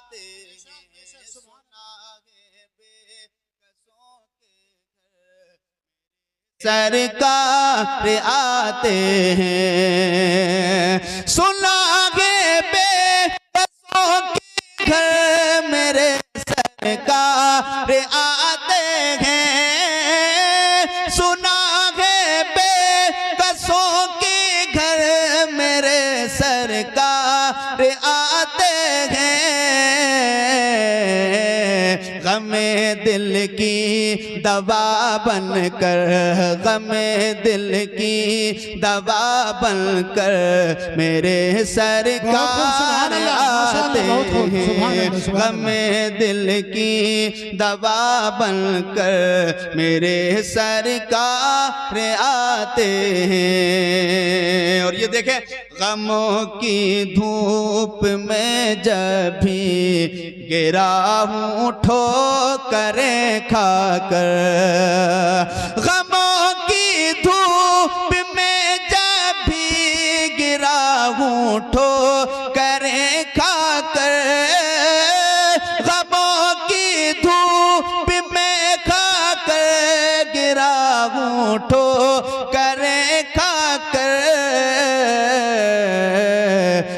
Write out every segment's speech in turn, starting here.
आते हैं, सुना है बेकसों के घर सरकार आते हैं, सुना है बेकसों के घर मेरे सरकार आते हैं, सुना है बेकसों के घर मेरे सरकार आते हैं। गमे दिल की दवा बनकर, गमे दिल की दवा बनकर मेरे सरकार आते हैं, गमे दिल की दवा बनकर मेरे सरकार आते हैं। और ये देखें, गमों की धूप में जब भी गिरा हूँ ठोकरें खाकर, गमों की धूप में जब भी गिरा हूँ ठोकरें खाकर, गमों की धूप में खाकर गिरा हूँ ठोकरें खाकर,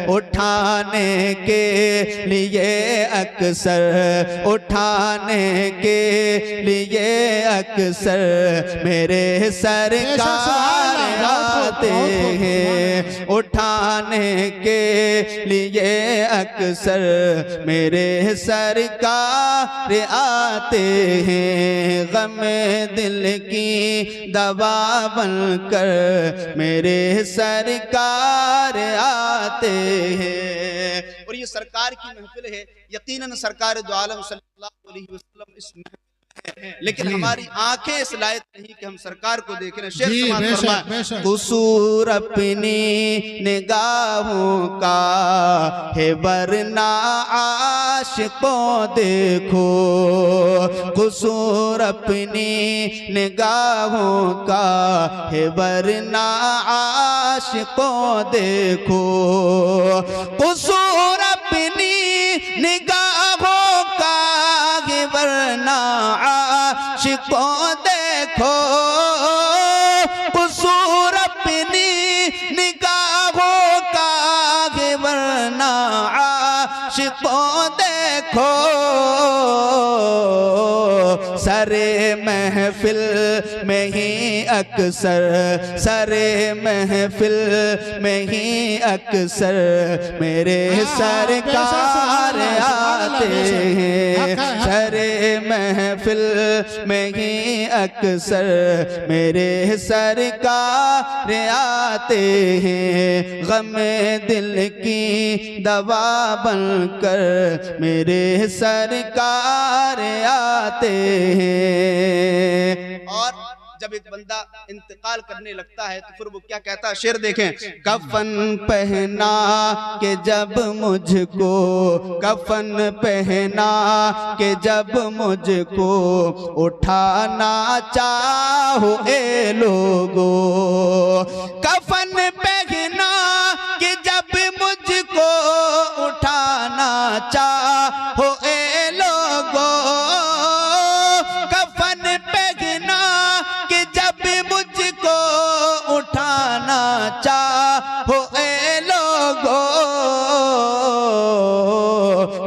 उठाने के लिए अक्सर, उठाने के लिए अक्सर मेरे सरकार आते हैं, उठाने के लिए अक्सर मेरे सरकार आते हैं, गमे दिल की दवा बनकर मेरे सरकार आते हैं। और ये सरकार की महफिल है, यकीनन सरकार दो आलम सल्लल्लाहु अलैहि वसल्लम इस महफिल है, लेकिन हमारी आंखें इस लायक नहीं कि हम सरकार को देखें। शेर समाअत फरमाएं, कुसूर अपनी निगाहों का है वरना आशिकों देखो, कुसूर अपनी निगाहों का है वरना आशिकों देखो, कुसूर अपनी निगाहों का है वरना आशिकों देखो, कुसूर अपनी निगाहों का है वरना आशिकों देखो। सरे महफिल में ही अक्सर, सरे महफिल में ही अक्सर मेरे सरकार आते हैं, सरे महफिल में ही अक्सर मेरे सरकार आते हैं, गमे दिल की दवा बनकर मेरे सरकार आते हैं। और जब एक बंदा इंतकाल करने लगता है तो फिर वो क्या कहता है, शेर देखें, कफन पहना के जब मुझको, कफन पहना के जब मुझको उठाना चाहो ए लोगो, कफन पहना के जब मुझको उठाना चाहो ए लोगो, कफन पहना के जब मुझको उठाना चाहो ए लोगो,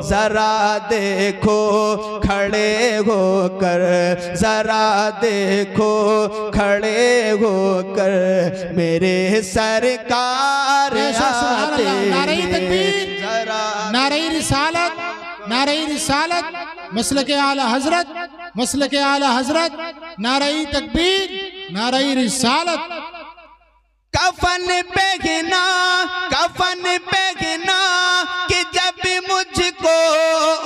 जरा देखो खड़े होकर, जरा देखो खड़े होकर मेरे सरकार आते हैं, जरा नारे रिसालत, नारे रिसालत, मसलके आला हजरत, मसलके आला हजरत, नारे तकबीर, नारे रिसालत। कफन पहना, कफन पहना कि जब मुझको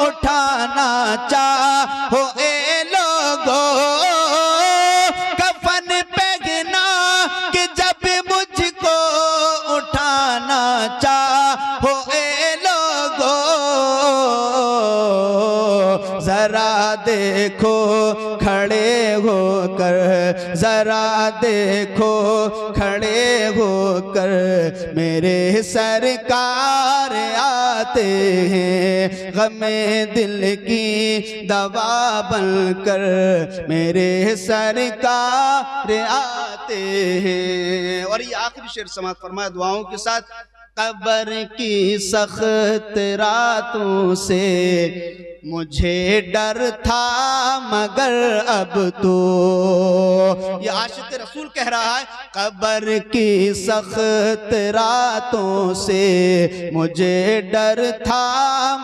उठाना चाहो ए लोगो, कफन पहना कि जब मुझको उठाना चाहो ए लोगो, जरा देखो खड़े होकर, जरा देखो खड़े होकर मेरे सरकार आते आते हैं, गमे दिल की दवा बनकर मेरे सरकार आते हैं। और ये आखिरी शेर समाप्त फरमाया दुआओं के साथ। कब्र की सख्त रातों से मुझे डर था मगर अब तो, ये आशिक़ रसूल कह रहा है, कब्र की सख्त रातों से मुझे डर था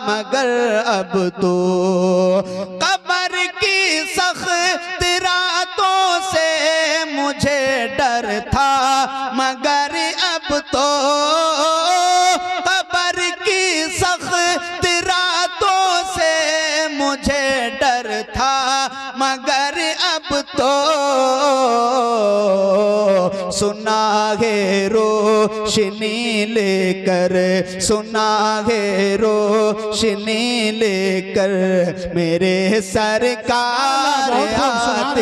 मगर अब तो, कब्र की सख्त रातों से मुझे डर था मगर अब तो, कब्र की सख्त रातों से मुझे डर था मगर अब तो, सुना है रोशनी लेकर, सुना है रोशनी लेकर मेरे सरकार आते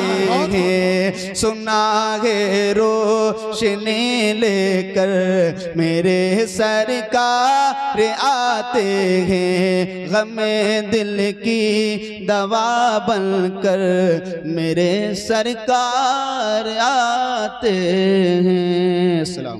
हैं, सुना है रोशनी लेकर मेरे सरकार आते हैं, गमे दिल की दवा बनकर मेरे सरकार आते हैं। सलाम।